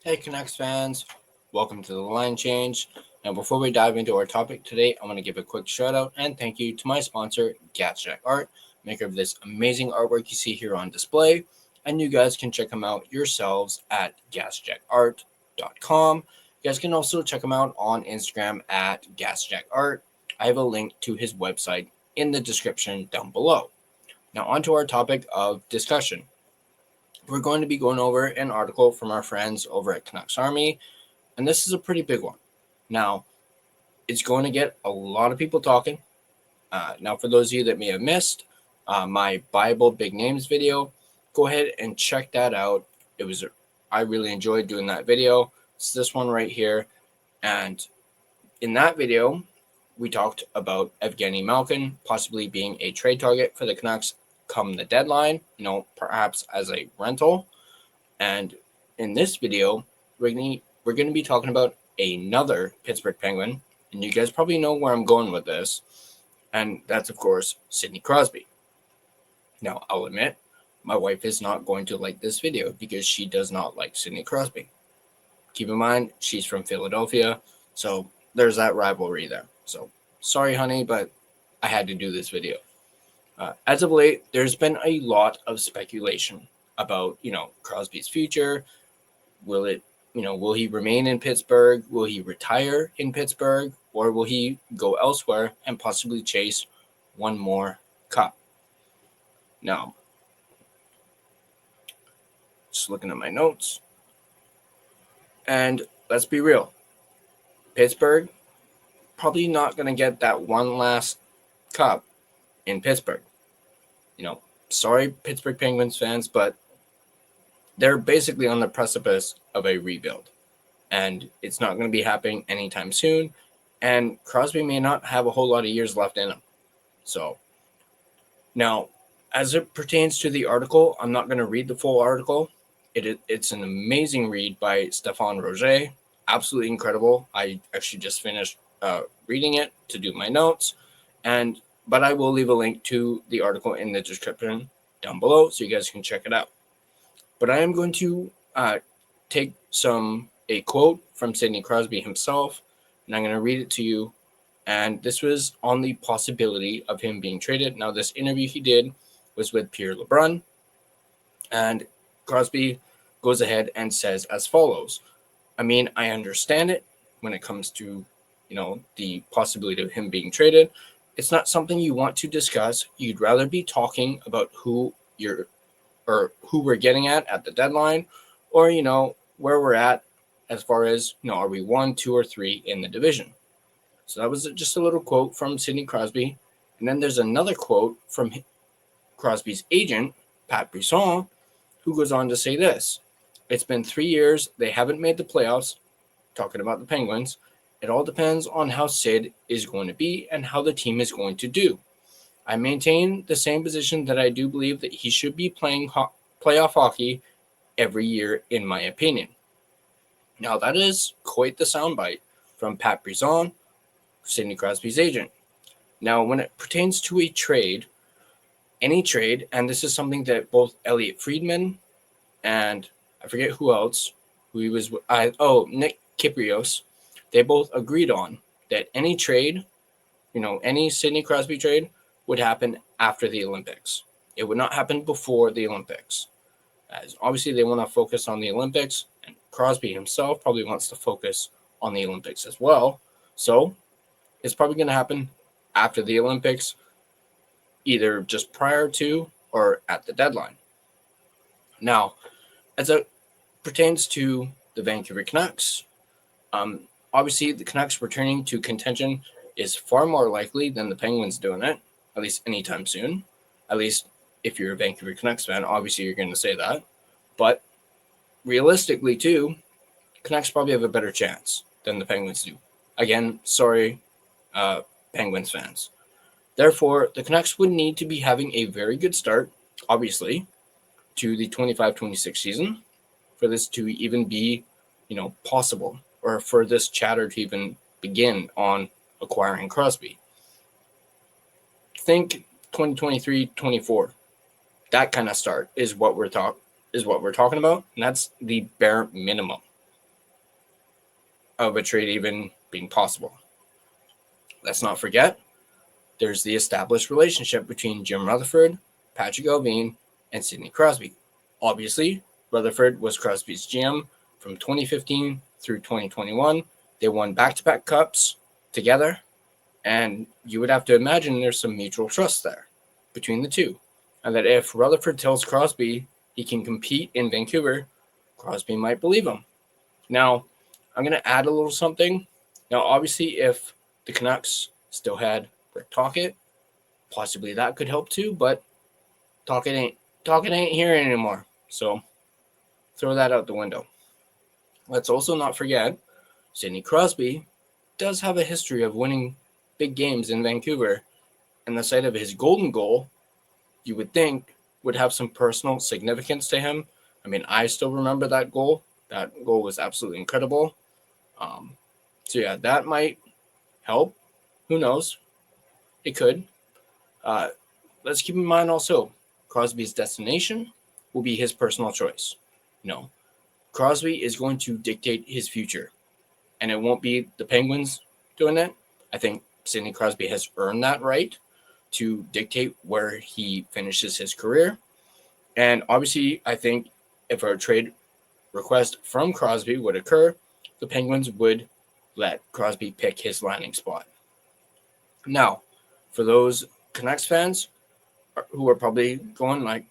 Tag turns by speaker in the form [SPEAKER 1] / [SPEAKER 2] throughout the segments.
[SPEAKER 1] Hey Canucks fans, welcome to the Line Change. Now before we dive into our topic today, I want to give a quick shout out and thank you to my sponsor, Gassy Jack Art, maker of this amazing artwork you see here on display. And you guys can check them out yourselves at gassjackart.com. You guys can also check him out on Instagram at GassJackArt. I have a link to his website in the description down below. Now on to our topic of discussion. We're going to be going over an article from our friends over at Canucks Army, and this is a pretty big one. Now, it's going to get a lot of people talking. Now, for those of you that may have missed my Bible Big Names video, go ahead and check that out. I really enjoyed doing that video. It's this one right here, and in that video, we talked about Evgeny Malkin possibly being a trade target for the Canucks come the deadline, perhaps as a rental. And in this video, we're going to be talking about another Pittsburgh Penguin, and you guys probably know where I'm going with this, and that's, of course, Sidney Crosby. Now, I'll admit, my wife is not going to like this video because she does not like Sidney Crosby. Keep in mind, she's from Philadelphia, so there's that rivalry there. So, sorry, honey, but I had to do this video. As of late, there's been a lot of speculation about, Crosby's future. Will he remain in Pittsburgh? Will he retire in Pittsburgh? Or will he go elsewhere and possibly chase one more cup? Now, just looking at my notes. And let's be real. Pittsburgh, probably not going to get that one last cup in Pittsburgh. Sorry, Pittsburgh Penguins fans, but they're basically on the precipice of a rebuild, and it's not going to be happening anytime soon, and Crosby may not have a whole lot of years left in him. So, now, as it pertains to the article, I'm not going to read the full article. It's an amazing read by Stéphane Roger, absolutely incredible. I actually just finished reading it to do my notes, but I will leave a link to the article in the description down below so you guys can check it out. But I am going to take a quote from Sidney Crosby himself, and I'm going to read it to you. And this was on the possibility of him being traded. Now, this interview he did was with Pierre LeBrun, and Crosby goes ahead and says as follows. I understand it when it comes to, the possibility of him being traded. It's not something you want to discuss. You'd rather be talking about who we're getting at the deadline, or, where we're at as far as, are we 1, 2, or 3 in the division? So that was just a little quote from Sidney Crosby. And then there's another quote from Crosby's agent, Pat Brisson, who goes on to say this. It's been 3 years. They haven't made the playoffs, talking about the Penguins. It all depends on how Sid is going to be and how the team is going to do. I maintain the same position that I do believe that he should be playing playoff hockey every year, in my opinion. Now, that is quite the soundbite from Pat Brisson, Sidney Crosby's agent. Now, when it pertains to a trade, any trade, and this is something that both Elliot Friedman and I forget who else, Nick Kyprios, they both agreed on that any trade, any Sidney Crosby trade would happen after the Olympics. It would not happen before the Olympics. As obviously they want to focus on the Olympics, and Crosby himself probably wants to focus on the Olympics as well. So it's probably going to happen after the Olympics, either just prior to or at the deadline. Now, as it pertains to the Vancouver Canucks, obviously the Canucks returning to contention is far more likely than the Penguins doing it, at least anytime soon. At least if you're a Vancouver Canucks fan, obviously you're going to say that. But realistically, too, Canucks probably have a better chance than the Penguins do. Again, sorry, Penguins fans. Therefore, the Canucks would need to be having a very good start, obviously, to the 25-26 season for this to even be, possible, or for this chatter to even begin on acquiring Crosby. Think 2023-24. That kind of start is what we're talking about, and that's the bare minimum. of a trade even being possible. Let's not forget, there's the established relationship between Jim Rutherford, Patrick Allvin, and Sidney Crosby. Obviously, Rutherford was Crosby's GM from 2015 through 2021. They won back-to-back cups together, and you would have to imagine there's some mutual trust there between the two. And that if Rutherford tells Crosby he can compete in Vancouver, Crosby might believe him. Now, I'm going to add a little something. Now, obviously, if the Canucks still had Rick Tocchet, possibly that could help too, but Tocchet ain't here anymore. So throw that out the window. Let's also not forget, Sidney Crosby does have a history of winning big games in Vancouver, and the sight of his golden goal, you would think, would have some personal significance to him. I mean, I still remember that goal. That goal was absolutely incredible. So yeah, that might help. Who knows? It could. Let's keep in mind also, Crosby's destination will be his personal choice. No, Crosby is going to dictate his future, and it won't be the Penguins doing it. I think Sidney Crosby has earned that right to dictate where he finishes his career. And obviously, I think if a trade request from Crosby would occur, the Penguins would let Crosby pick his landing spot. Now, for those Canucks fans who are probably going like,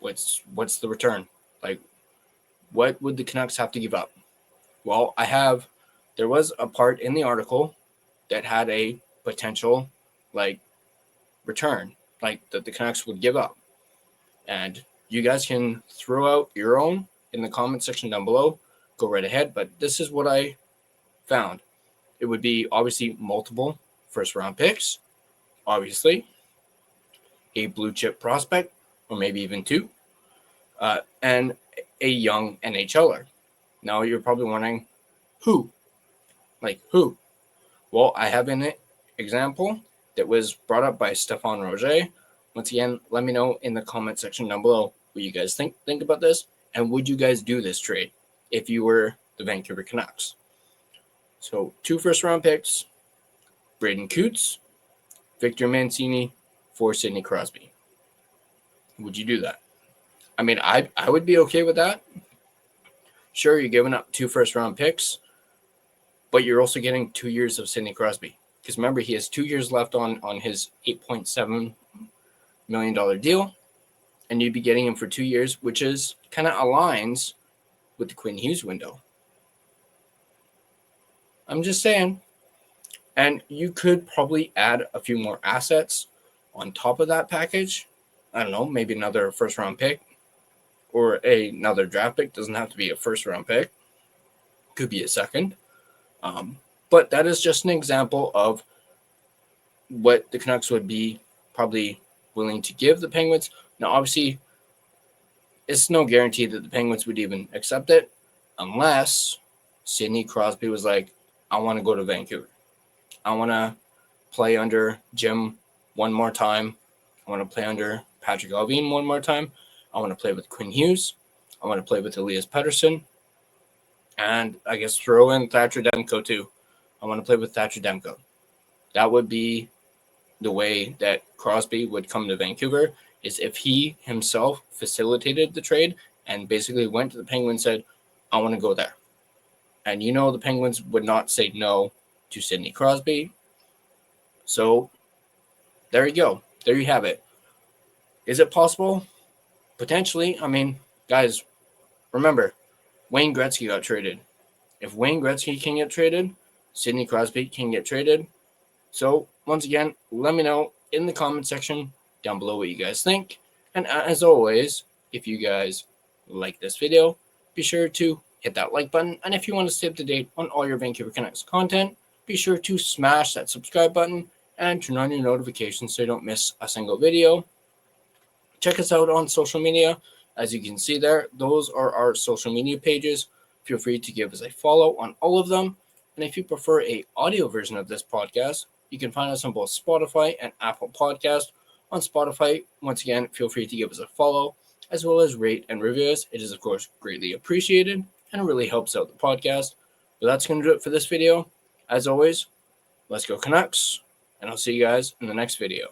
[SPEAKER 1] what's the return? Like, what would the Canucks have to give up? Well, there was a part in the article that had a potential like return, like that the Canucks would give up. And you guys can throw out your own in the comment section down below. Go right ahead. But this is what I found. It would be obviously multiple first round picks, obviously, a blue chip prospect, or maybe even two, and a young NHLer. Now you're probably wondering, who? Like who? Well, I have an example that was brought up by Stefan Roger. Once again, let me know in the comment section down below what you guys think about this, and would you guys do this trade if you were the Vancouver Canucks? So 2 first-round picks, Braden Coots, Victor Mancini for Sidney Crosby. Would you do that? I mean, I would be okay with that. Sure, you're giving up 2 first-round picks, but you're also getting 2 years of Sidney Crosby. Because remember, he has 2 years left on his $8.7 million deal, and you'd be getting him for 2 years, which is kind of aligns with the Quinn Hughes window. I'm just saying. And you could probably add a few more assets on top of that package. I don't know, maybe another first-round pick or another draft pick. Doesn't have to be a first-round pick. Could be a second. But that is just an example of what the Canucks would be probably willing to give the Penguins. Now, obviously, it's no guarantee that the Penguins would even accept it unless Sidney Crosby was like, I want to go to Vancouver. I want to play under Jim one more time. I want to play under Patrick Allvin one more time. I want to play with Quinn Hughes. I want to play with Elias Pettersson. And I guess throw in Thatcher Demko too. I want to play with Thatcher Demko. That would be the way that Crosby would come to Vancouver, is if he himself facilitated the trade and basically went to the Penguins and said, I want to go there. And you know the Penguins would not say no to Sidney Crosby. So there you go. There you have it. Is it possible? Potentially. I mean, guys, remember, Wayne Gretzky got traded. If Wayne Gretzky can get traded, Sidney Crosby can get traded. So once again, let me know in the comment section down below what you guys think. And as always, if you guys like this video, be sure to hit that like button. And if you want to stay up to date on all your Vancouver Canucks content, be sure to smash that subscribe button and turn on your notifications so you don't miss a single video. Check us out on social media. As you can see there, those are our social media pages. Feel free to give us a follow on all of them. And if you prefer an audio version of this podcast, you can find us on both Spotify and Apple Podcast. On Spotify, once again, feel free to give us a follow, as well as rate and review us. It is, of course, greatly appreciated and really helps out the podcast. But that's going to do it for this video. As always, let's go Canucks, and I'll see you guys in the next video.